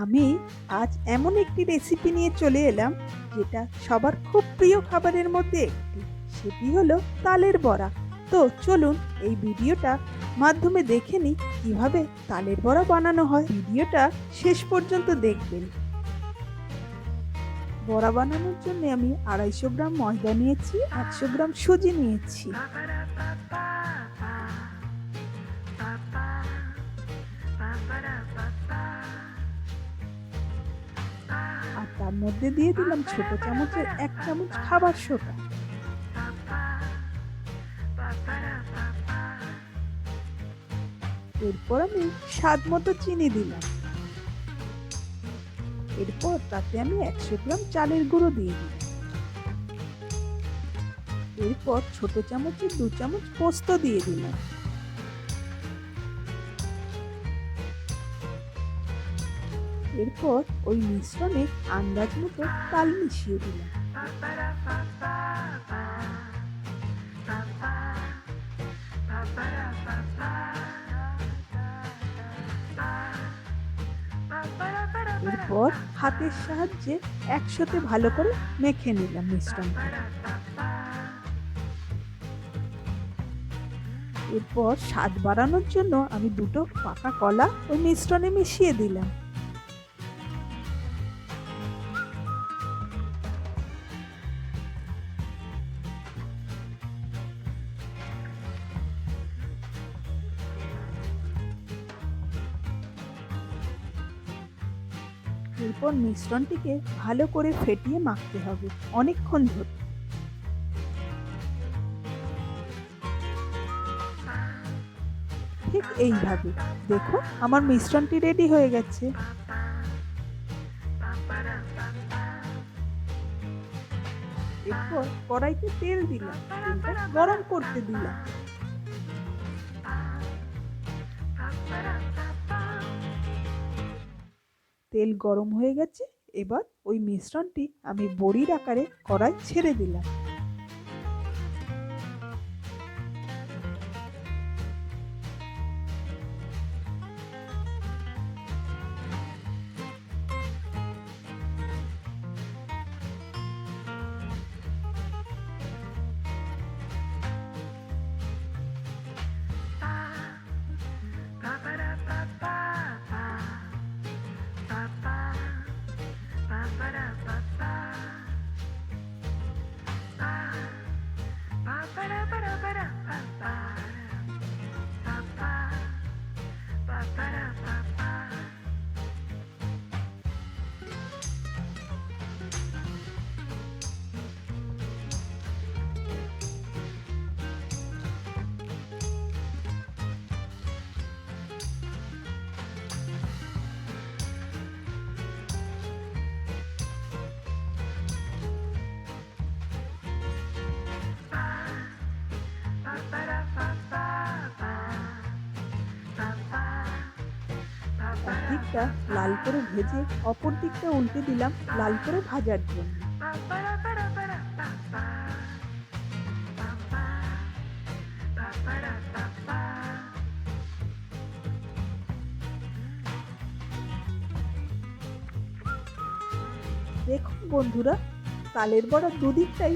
আমি আজ এমন একটি রেসিপি নিয়ে চলে এলাম যেটা সবার খুব প্রিয় খাবারের মধ্যে একটি। সেটি হলো তালের বড়া। তো চলুন এই ভিডিওটা মাধ্যমে দেখে নিই কিভাবে তালের বড়া বানানো হয়। ভিডিওটা শেষ পর্যন্ত দেখবেন। বড়া বানানোর জন্য আমি 250 গ্রাম ময়দা নিয়েছি, 100 গ্রাম সুজি নিয়েছি। আর তার মধ্যে দিয়ে দিলাম ছোট চামচের 1 চামচ খাবার সোডা। এরপর আমি স্বাদ মতো চিনি দিলাম। এরপর তাতে আমি 100 গ্রাম চালের গুঁড়ো দিয়ে দিলাম। এরপর ছোট চামচে 2 চামচ পোস্ত দিয়ে দিলাম। এরপর ওই মিশ্রণে আন্দাজ মতো তাল মিশিয়ে দিলাম। এরপর হাতের সাহায্যে একসাথে ভালো করে মেখে নিলাম মিশ্রণটা। এরপর স্বাদ বাড়ানোর জন্য আমি 2টো পাকা কলা ওই মিশ্রণে মিশিয়ে দিলাম। এরপর মিশ্রণটিকে ভালো করে ফেটিয়ে মাখতে হবে অনেকক্ষণ ধরে। ঠিক এইভাবে দেখো আমার মিশ্রণটি রেডি হয়ে গেছে। এরপর কড়াইতে তেল দিলাম, তেলটা গরম করতে দিলাম। তেল গরম হয়ে গেছে, এবার ওই মিশ্রণটি আমি বড়ির আকারে কড়াই ছেড়ে দিলাম। দিকটা লাল করে ভেজে অপর দিকটা উল্টে দিলাম লাল করে ভাজার জন্য। দেখুন বন্ধুরা, তালের বড়া দুদিকটাই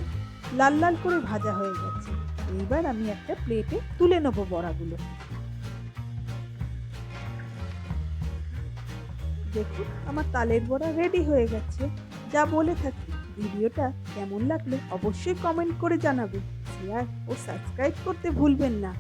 লাল লাল করে ভাজা হয়ে গেছে। এইবার আমি একটা প্লেটে তুলে নেব বড়াগুলো। দেখুন আমার তালের বড়া রেডি হয়ে গেছে। যা বলে থাকি, ভিডিওটা কেমন লাগলে অবশ্যই কমেন্ট করে জানাবেন। শেয়ার ও সাবস্ক্রাইব করতে ভুলবেন না।